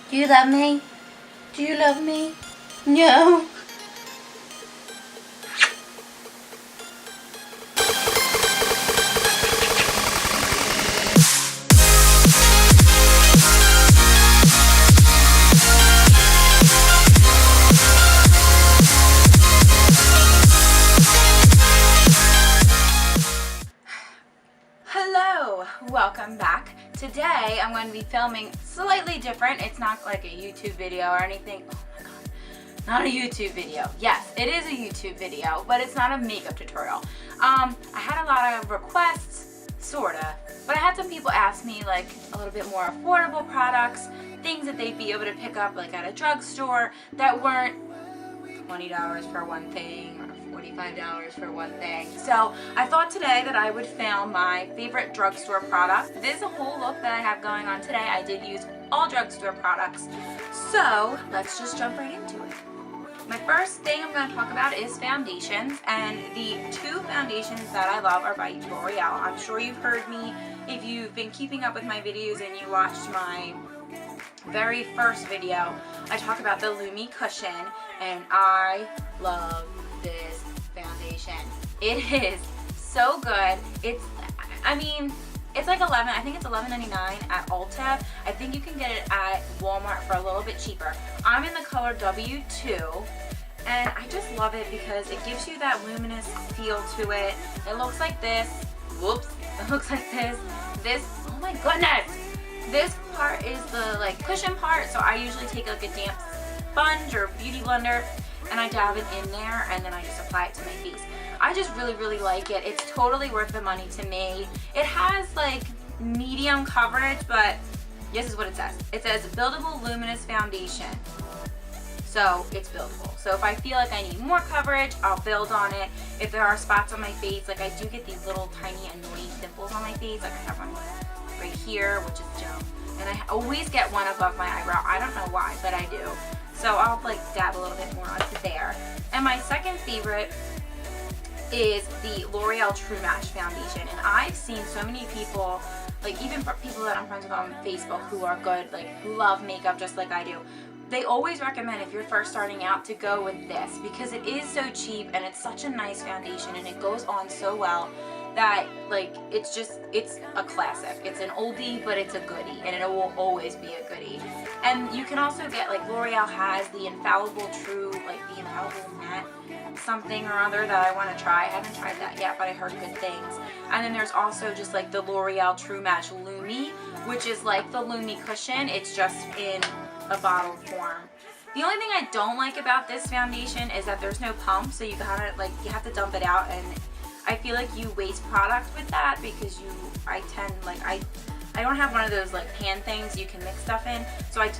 Do you love me? Do you love me? No. Hello, welcome back. Today I'm going to be filming slightly different. It's not like a YouTube video or anything. Oh my god, not a YouTube video. Yes, it is a YouTube video, but it's not a makeup tutorial. I had a lot of requests, sorta, but I had some people ask me like a little bit more affordable products, things that they'd be able to pick up like at a drugstore that weren't $20 for one thing or $45 for one thing. So I thought today that I would film my favorite drugstore products. This is a whole look that I have going on today. I did use all drugstore products. So let's just jump right into it. My first thing I'm going to talk about is foundations, and the two foundations that I love are by L'Oreal. I'm sure you've heard me if you've been keeping up with my videos and you watched my very first video. I talk about the Lumi Cushion, and I love this foundation. It is so good. It's like I think it's $11.99 at Ulta. I think you can get it at Walmart for a little bit cheaper. I'm in the color W2, and I just love it because it gives you that luminous feel to it. It looks like this. Whoops. It looks like this. This, oh my goodness. This part is the like cushion part, so I usually take like a damp sponge or beauty blender and I dab it in there, and then I just apply it to my face. I just really like it. It's totally worth the money to me. It has like medium coverage, but this is what it says. It says buildable luminous foundation. So it's buildable. So if I feel like I need more coverage, I'll build on it. If there are spots on my face, like I do get these little tiny annoying dimples on my face, like I have one right here, which is gel, and I always get one above my eyebrow. I don't know why, but I do. So I'll like dab a little bit more onto there. And my second favorite is the L'Oreal True Match foundation, and I've seen so many people, like even people that I'm friends with on Facebook who are good, like who love makeup just like I do, they always recommend if you're first starting out to go with this because it is so cheap and it's such a nice foundation and it goes on so well that like it's a classic. It's an oldie, but it's a goodie, and it will always be a goodie. And you can also get, like, L'Oreal has the infallible true, like the infallible matte something or other that I want to try. I haven't tried that yet, but I heard good things. And then there's also just like the L'Oreal True Match Lumi, which is like the Lumi cushion. It's just in a bottle form. The only thing I don't like about this foundation is that there's no pump, so you gotta like you have to dump it out, and I feel like you waste product with that because I don't have one of those like pan things you can mix stuff in, so I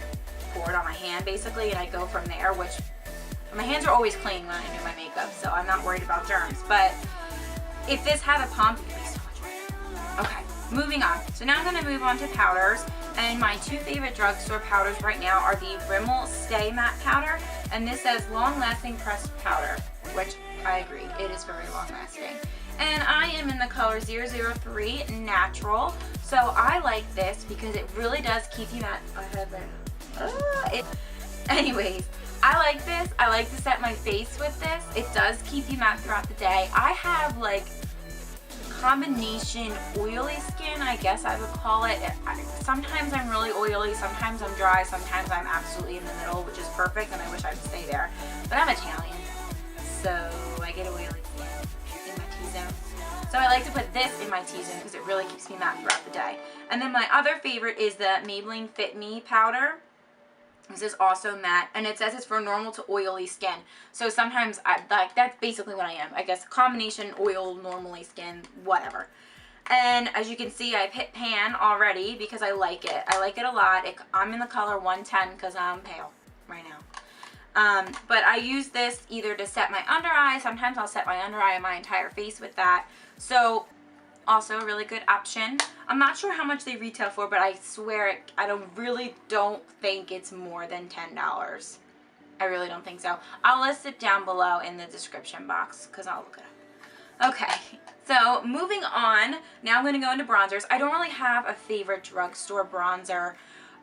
pour it on my hand basically and I go from there, which my hands are always clean when I do my makeup, so I'm not worried about germs. But if this had a pump, it would be so much better. Okay, moving on. So now I'm going to move on to powders, and my two favorite drugstore powders right now are the Rimmel Stay Matte Powder, and this says long lasting pressed powder, which I agree, it is very long lasting. And I am in the color 003 Natural, so I like this because it really does keep you matte. Anyways, I like this. I like to set my face with this. It does keep you matte throughout the day. I have like combination oily skin, I guess I would call it. Sometimes I'm really oily, sometimes I'm dry, sometimes I'm absolutely in the middle, which is perfect, and I wish I could stay there. But I'm Italian, so I get oily skin in my T-zone. So I like to put this in my T-zone because it really keeps me matte throughout the day. And then my other favorite is the Maybelline Fit Me powder. This is also matte, and it says it's for normal to oily skin. So sometimes that's basically what I am. I guess combination oil, normally skin, whatever. And as you can see, I've hit pan already because I like it. I like it a lot. I'm in the color 110 because I'm pale right now. But I use this either to set my under eye. Sometimes I'll set my under eye and my entire face with that. So also a really good option. I'm not sure how much they retail for, but I swear I really don't think it's more than $10. I really don't think so. I'll list it down below in the description box because I'll look it up. Okay, so moving on. Now I'm going to go into bronzers. I don't really have a favorite drugstore bronzer.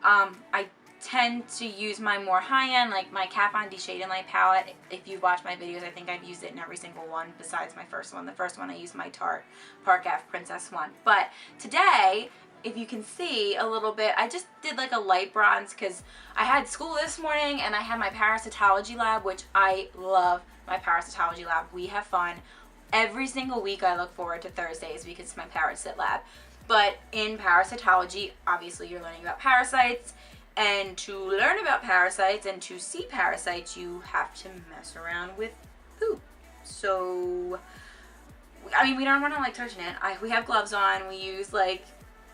I tend to use my more high-end, like my Kat Von D Shade and Light palette. If you've watched my videos, I think I've used it in every single one besides my first one. The first one I used my Tarte Park Ave Princess one. But today, if you can see a little bit, I just did like a light bronze because I had school this morning and I had my parasitology lab, which I love my parasitology lab. We have fun. Every single week I look forward to Thursdays because it's my parasit lab. But in parasitology, obviously you're learning about parasites. And to learn about parasites and to see parasites, you have to mess around with poop. So, I mean, we don't want to like touching it. We have gloves on. We use like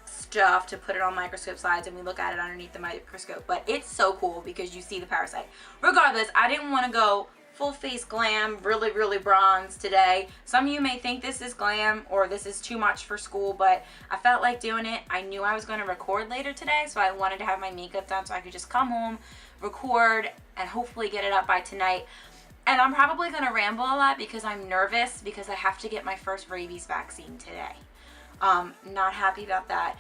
stuff to put it on microscope slides and we look at it underneath the microscope. But it's so cool because you see the parasite. Regardless, I didn't want to go full face glam, really bronze today. Some of you may think this is glam or this is too much for school, but I felt like doing it. I knew I was going to record later today, so I wanted to have my makeup done so I could just come home, record, and hopefully get it up by tonight. And I'm probably going to ramble a lot because I'm nervous because I have to get my first rabies vaccine today. Not happy about that.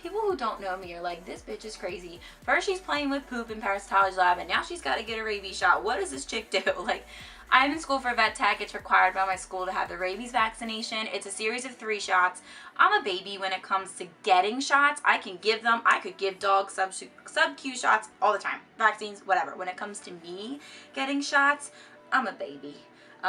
People who don't know me are like, this bitch is crazy. First she's playing with poop in parasitology lab and now she's got to get a rabies shot. What does this chick do? Like, I'm in school for vet tech. It's required by my school to have the rabies vaccination. It's a series of 3 shots. I'm a baby when it comes to getting shots. I can give them. I could give dogs sub-Q shots all the time. Vaccines, whatever. When it comes to me getting shots, I'm a baby.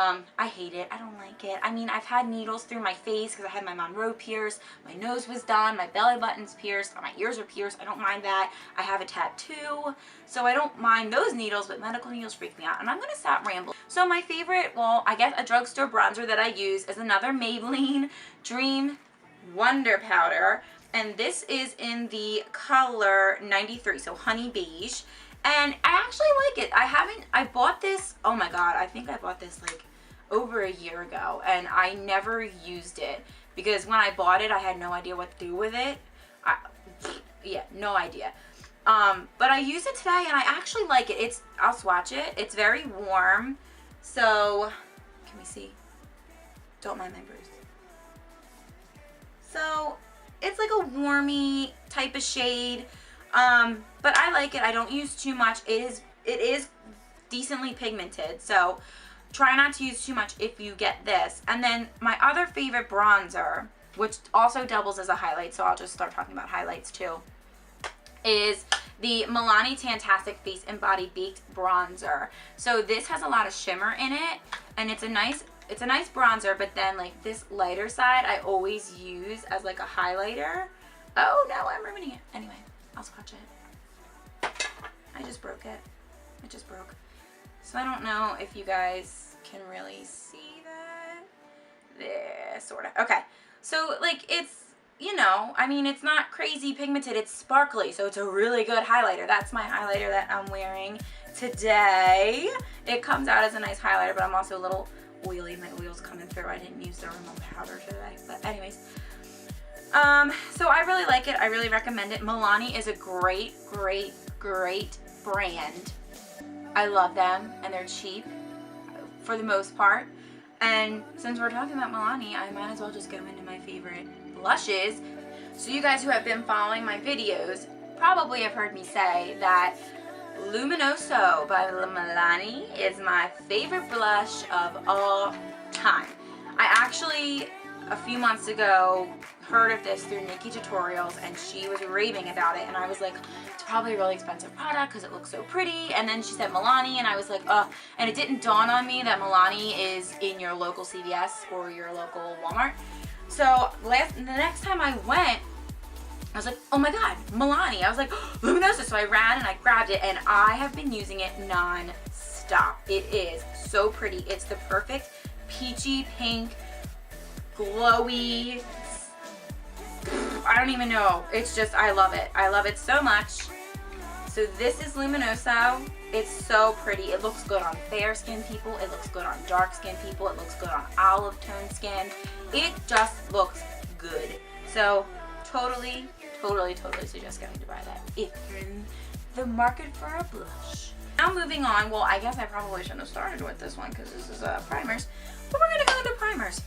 I hate it. I don't like it. I mean, I've had needles through my face because I had my Monroe pierced. My nose was done. My belly button's pierced. My ears are pierced. I don't mind that. I have a tattoo, so I don't mind those needles, but medical needles freak me out. And I'm going to stop rambling. So my favorite, well, I guess a drugstore bronzer that I use is another Maybelline Dream Wonder Powder. And this is in the color 93, so honey beige. And I actually like it. I bought this, oh my god, I think I bought this like over a year ago and I never used it because when I bought it I had no idea what to do with it. Yeah, no idea. But I used it today and I actually like it. I'll swatch it. It's very warm. So, can we see? Don't mind my bruise. So, it's like a warmy type of shade. But I like it. I don't use too much. It is decently pigmented, so try not to use too much if you get this. And then my other favorite bronzer, which also doubles as a highlight, so I'll just start talking about highlights too, is the Milani Tantastic Face and Body Baked Bronzer. So this has a lot of shimmer in it, and it's a nice bronzer, but then like this lighter side I always use as like a highlighter. Oh no, I'm ruining it. Anyway, I'll swatch it. I just broke it. It just broke. So I don't know if you guys can really see that. There, sort of. Okay. So like it's, you know, I mean it's not crazy pigmented. It's sparkly. So it's a really good highlighter. That's my highlighter that I'm wearing today. It comes out as a nice highlighter, but I'm also a little oily. My oil's coming through. I didn't use the Rimmel powder today. But anyways. So I really like it. I really recommend it. Milani is a great brand. I love them and they're cheap for the most part. And since we're talking about Milani, I might as well just go into my favorite blushes. So you guys who have been following my videos probably have heard me say that Luminoso by Milani is my favorite blush of all time. I actually, a few months ago, heard of this through Nikki Tutorials and she was raving about it and I was like, it's probably a really expensive product because it looks so pretty. And then she said Milani and I was like, and it didn't dawn on me that Milani is in your local CVS or your local Walmart. So the next time I went, I was like, oh my god, Milani. I was like, Luminosa. So I ran and I grabbed it and I have been using it non-stop. It is so pretty. It's the perfect peachy pink, glowy, I don't even know. It's just, I love it. I love it so much. So this is Luminoso. It's so pretty. It looks good on fair skin people. It looks good on dark skin people. It looks good on olive tone skin. It just looks good. So totally suggest going to buy that if you're in the market for a blush. Now moving on. Well, I guess I probably shouldn't have started with this one because this is primers. But we're going to go into primers.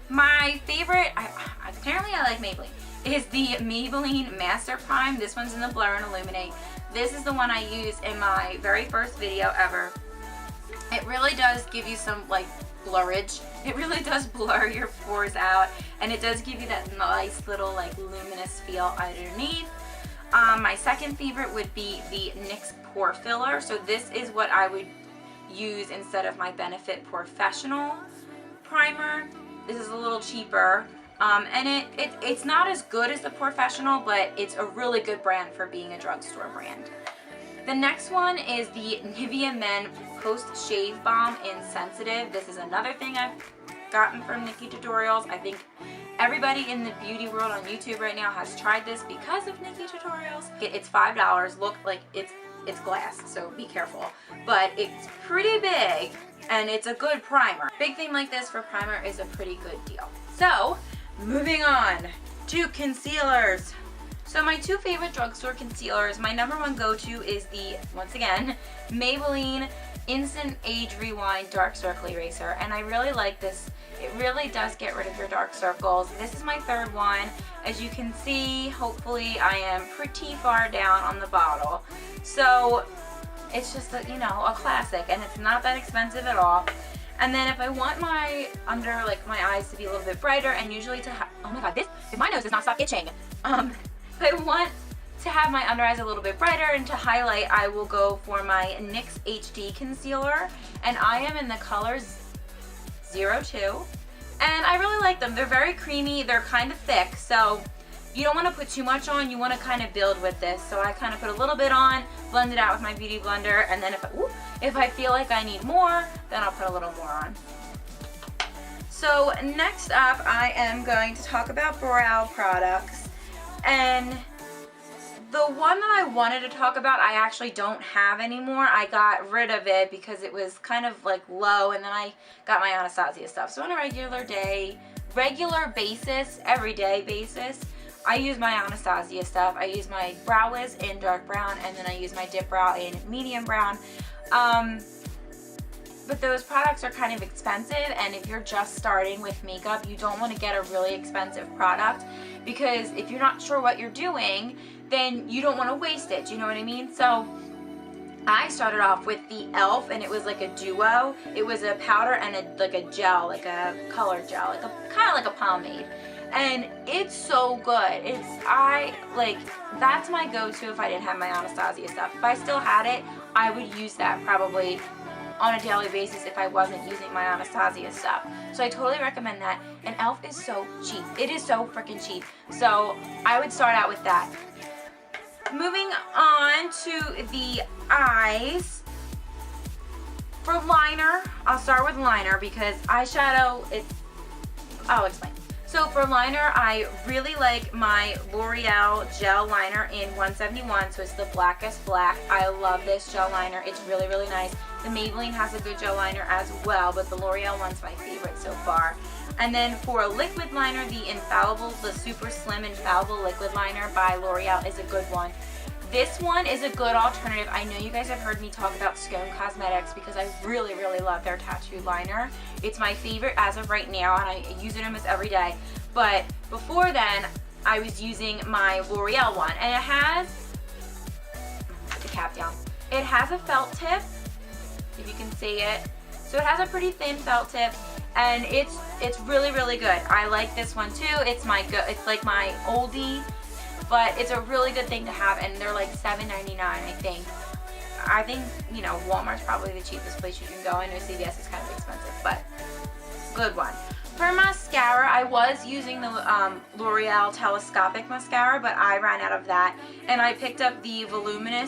My favorite, apparently I like Maybelline. is the Maybelline Master Prime. This one's in the Blur and Illuminate. This is the one I used in my very first video ever. It really does give you some like blurrage. It really does blur your pores out, and it does give you that nice little like luminous feel underneath. My second favorite would be the NYX Pore Filler. So this is what I would use instead of my Benefit Professional primer. This is a little cheaper. And it's not as good as the Professional, but it's a really good brand for being a drugstore brand. The next one is the Nivea Men Post Shave Balm in Sensitive. This is another thing I've gotten from Nikki Tutorials. I think everybody in the beauty world on YouTube right now has tried this because of Nikki Tutorials. It's $5. Look, like it's glass, so be careful. But it's pretty big, and it's a good primer. Big thing like this for primer is a pretty good deal. So, moving on to concealers. So my two favorite drugstore concealers, my number one go-to is the, once again, Maybelline Instant Age Rewind Dark Circle Eraser. And I really like this. It really does get rid of your dark circles. This is my third one. As you can see, hopefully I am pretty far down on the bottle. So it's just a, you know, a classic, and it's not that expensive at all. And then if I want my under, like my eyes to be a little bit brighter, and usually to oh my god, if my nose does not stop itching. If I want to have my under eyes a little bit brighter and to highlight, I will go for my NYX HD Concealer, and I am in the colors 02, and I really like them. They're very creamy, they're kind of thick, so you don't want to put too much on, you want to kind of build with this. So I kind of put a little bit on, blend it out with my Beauty Blender, and then if I feel like I need more, then I'll put a little more on. So next up, I am going to talk about brow products. And the one that I wanted to talk about, I actually don't have anymore. I got rid of it because it was kind of like low, and then I got my Anastasia stuff. So on a regular basis, everyday basis, I use my Anastasia stuff. I use my Brow Wiz in dark brown, and then I use my Dip Brow in medium brown. But those products are kind of expensive, and if you're just starting with makeup, you don't want to get a really expensive product, because if you're not sure what you're doing, then you don't want to waste it, you know what I mean? So I started off with the e.l.f. and it was like a duo. It was a powder and like a gel, like a color gel, like kind of like a pomade. And it's so good. That's my go-to if I didn't have my Anastasia stuff. If I still had it, I would use that probably on a daily basis if I wasn't using my Anastasia stuff. So I totally recommend that. And e.l.f. is so cheap. It is so freaking cheap. So I would start out with that. Moving on to the eyes. For liner, I'll start with liner because eyeshadow, I'll explain. So for liner, I really like my L'Oreal gel liner in 171. So it's the blackest black. I love this gel liner. It's really, really nice. The Maybelline has a good gel liner as well, but the L'Oreal one's my favorite so far. And then for a liquid liner, the Super Slim Infallible Liquid Liner by L'Oreal is a good one. This one is a good alternative. I know you guys have heard me talk about Scone Cosmetics because I really, really love their tattoo liner. It's my favorite as of right now, and I use it almost every day. But before then, I was using my L'Oreal one, and it has, put the cap down. It has a felt tip, if you can see it. So it has a pretty thin felt tip, and it's really, really good. I like this one too. It's like my oldie. But it's a really good thing to have, and they're like $7.99, I think. I think, you know, Walmart's probably the cheapest place you can go. I know CVS is kind of expensive, but good one. For mascara, I was using the L'Oreal Telescopic Mascara, but I ran out of that. And I picked up the L'Oreal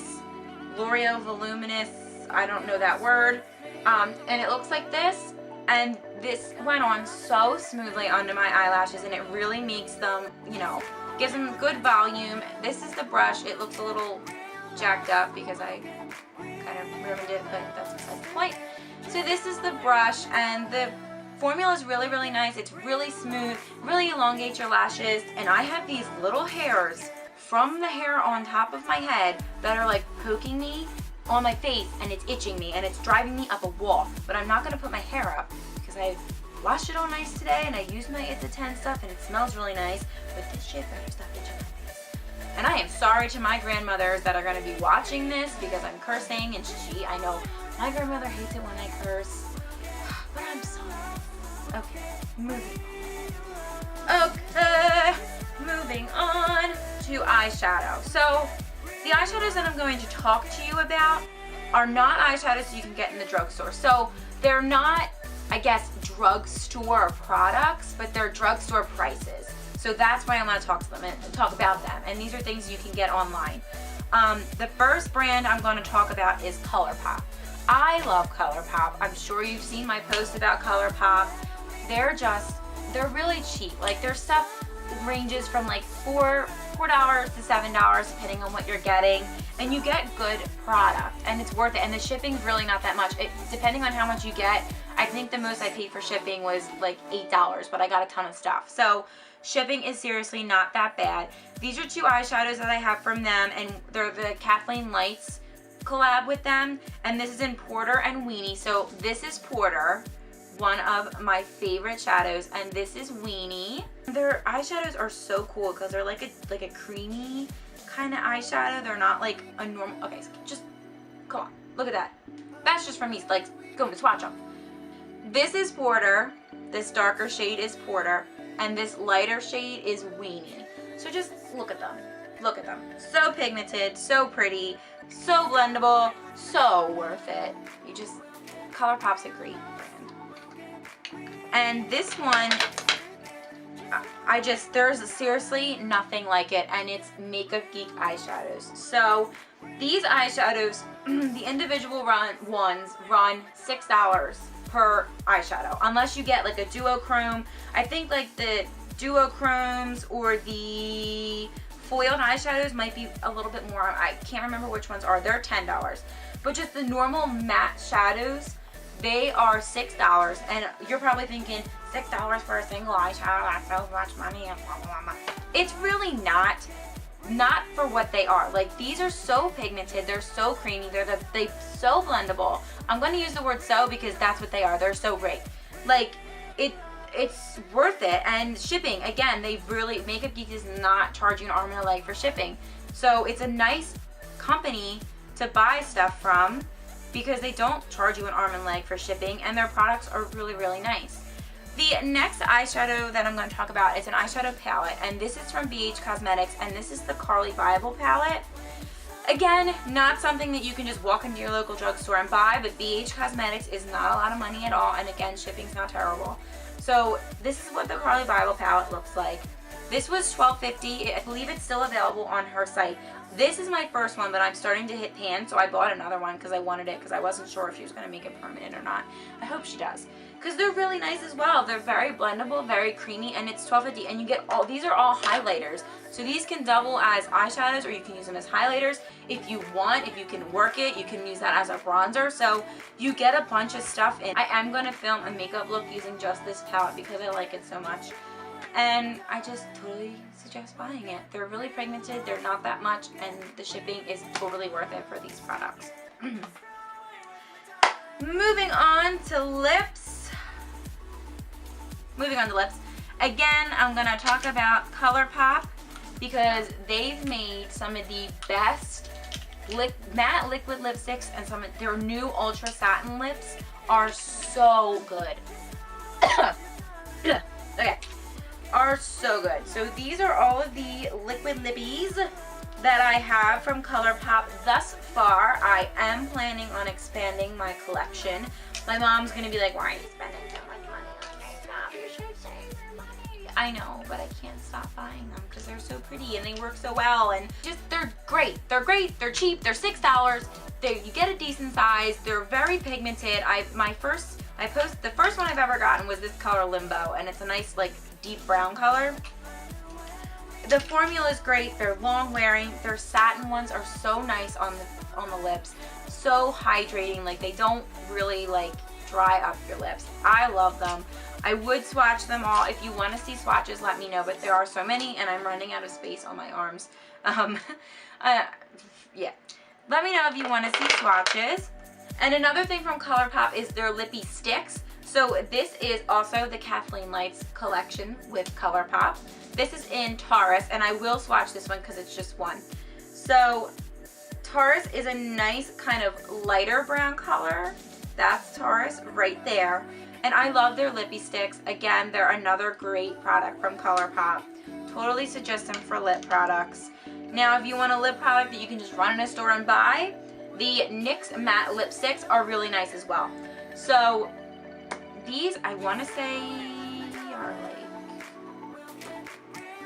Voluminous, I don't know that word. And it looks like this. And this went on so smoothly under my eyelashes, and it really makes them, you know, gives them good volume. This is the brush. It looks a little jacked up because I kind of ruined it, but that's besides the point. So this is the brush, and the formula is really, really nice. It's really smooth, really elongates your lashes, and I have these little hairs from the hair on top of my head that are like poking me on my face, and it's itching me, and it's driving me up a wall. But I'm not going to put my hair up because I washed it all nice today and I used my It's a 10 stuff and it smells really nice, but this shit better stop itching my face. And I am sorry to my grandmothers that are going to be watching this because I'm cursing, and I know my grandmother hates it when I curse, but I'm sorry. Okay, moving on to eyeshadow. So the eyeshadows that I'm going to talk to you about are not eyeshadows you can get in the drugstore. So they're not, I guess, drugstore products, but they're drugstore prices. So that's why I want to talk to them and talk about them. And these are things you can get online. The first brand I'm going to talk about is ColourPop. I love ColourPop. I'm sure you've seen my post about ColourPop. They're really cheap. Like, their stuff ranges from like $4 to $7 depending on what you're getting, and you get good product and it's worth it, and the shipping's really not that much. Depending on how much you get, I think the most I paid for shipping was like $8, but I got a ton of stuff. So shipping is seriously not that bad. These are 2 eyeshadows that I have from them, and they're the Kathleen Lights collab with them, and this is in Porter and Weenie. So this is Porter, one of my favorite shadows, and this is Weenie. Their eyeshadows are so cool because they're like a creamy kind of eyeshadow. They're not like a normal, okay, so just come on, look at that. That's just from me, like, go and swatch them. This is Porter, this darker shade is Porter, and this lighter shade is Weenie. So just look at them. Look at them. So pigmented, so pretty, so blendable, so worth it. ColourPop's a great brand. And this one, there's seriously nothing like it, and it's Makeup Geek eyeshadows. So these eyeshadows, the individual ones run $6 per eyeshadow, unless you get like a duochrome. I think like the duochromes or the foiled eyeshadows might be a little bit more. I can't remember which ones are. They're $10. But just the normal matte shadows, they are $6. And you're probably thinking, $6 for a single eyeshadow, that's so much money, and blah, blah, blah. It's really not for what they are. Like, these are so pigmented, they're so creamy, they're so blendable. I'm going to use the word so because that's what they are. They're so great. Like, it's worth it. And shipping, again, Makeup Geek does not charge you an arm and a leg for shipping. So it's a nice company to buy stuff from because they don't charge you an arm and leg for shipping, and their products are really, really nice. The next eyeshadow that I'm going to talk about is an eyeshadow palette, and this is from BH Cosmetics, and this is the Carly Bible palette. Again, not something that you can just walk into your local drugstore and buy, but BH Cosmetics is not a lot of money at all, and again, shipping's not terrible. So this is what the Carly Bible palette looks like. This was $12.50. I believe it's still available on her site. This is my first one, but I'm starting to hit pan, so I bought another one because I wanted it because I wasn't sure if she was going to make it permanent or not. I hope she does, because they're really nice as well. They're very blendable, very creamy, and it's $12.50, and you get these are all highlighters. So these can double as eyeshadows, or you can use them as highlighters. If you want, if you can work it, you can use that as a bronzer. So you get a bunch of stuff in. I am going to film a makeup look using just this palette because I like it so much. And I just totally suggest buying it. They're really pigmented, they're not that much, and the shipping is totally worth it for these products. Moving on to lips. Again, I'm going to talk about ColourPop because they've made some of the best matte liquid lipsticks, and some of their new Ultra Satin lips are so good. Okay. Are so good. So these are all of the liquid lippies that I have from ColourPop thus far. I am planning on expanding my collection. My mom's gonna be like, why are you spending so much money on makeup? You should save your money. I know, but I can't stop buying them because they're so pretty and they work so well, and just they're great. They're great, they're cheap, they're $6. You get a decent size, they're very pigmented. The first one I've ever gotten was this color Limbo, and it's a nice like deep brown color. The formula is great. They're long wearing. Their satin ones are so nice on the lips, so hydrating. Like, they don't really like dry up your lips. I love them. I would swatch them all. If you want to see swatches, let me know, but there are so many and I'm running out of space on my arms. Yeah, let me know if you want to see swatches. And another thing from ColourPop is their lippy sticks. So this is also the Kathleen Lights collection with ColourPop. This is in Taurus, and I will swatch this one because it's just one. So Taurus is a nice kind of lighter brown color. That's Taurus right there. And I love their lippy sticks. Again, they're another great product from ColourPop. Totally suggest them for lip products. Now, if you want a lip product that you can just run in a store and buy, the NYX matte lipsticks are really nice as well. So these, I want to say, are like,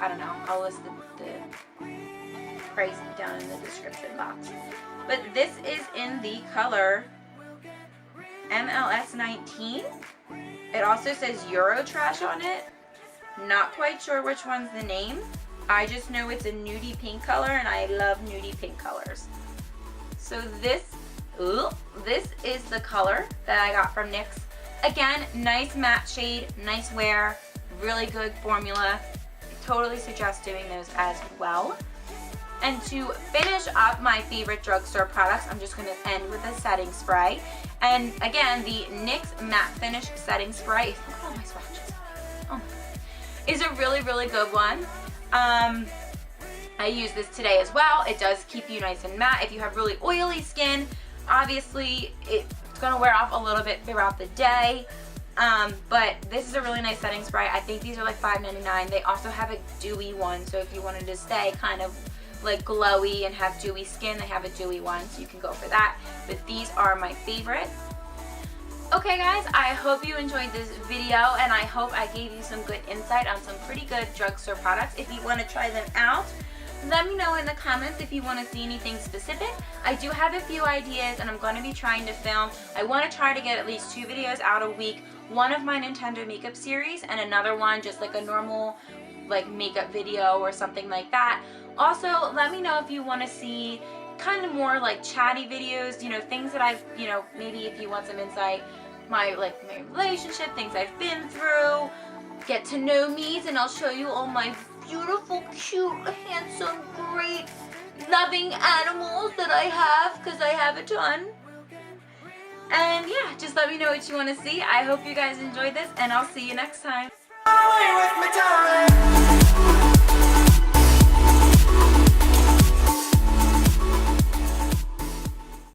I don't know, I'll list the price down in the description box. But this is in the color MLS 19. It also says Eurotrash on it. Not quite sure which one's the name. I just know it's a nudie pink color, and I love nudie pink colors. So this is the color that I got from NYX. Again, nice matte shade, nice wear, really good formula. Totally suggest doing those as well. And to finish up my favorite drugstore products, I'm just going to end with a setting spray. And again, the NYX Matte Finish Setting Spray. Look at all my swatches. Oh my God. Is a really, really good one. I use this today as well. It does keep you nice and matte. If you have really oily skin, obviously it's going to wear off a little bit throughout the day. But this is a really nice setting spray. I think these are like $5.99. They also have a dewy one, so if you wanted to stay kind of like glowy and have dewy skin, they have a dewy one, so you can go for that. But these are my favorite. Okay guys, I hope you enjoyed this video, and I hope I gave you some good insight on some pretty good drugstore products. If you want to try them out, let me know in the comments if you want to see anything specific. I do have a few ideas, and I'm going to be trying to film. I want to try to get at least 2 videos out a week. One of my Nintendo makeup series, and another one just like a normal like makeup video or something like that. Also, let me know if you want to see kind of more like chatty videos, you know, things that I've, you know, maybe if you want some insight, my relationship, things I've been through, get to know me, and I'll show you all my beautiful, cute, handsome, great, loving animals that I have, because I have a ton. And yeah, just let me know what you want to see. I hope you guys enjoyed this, and I'll see you next time.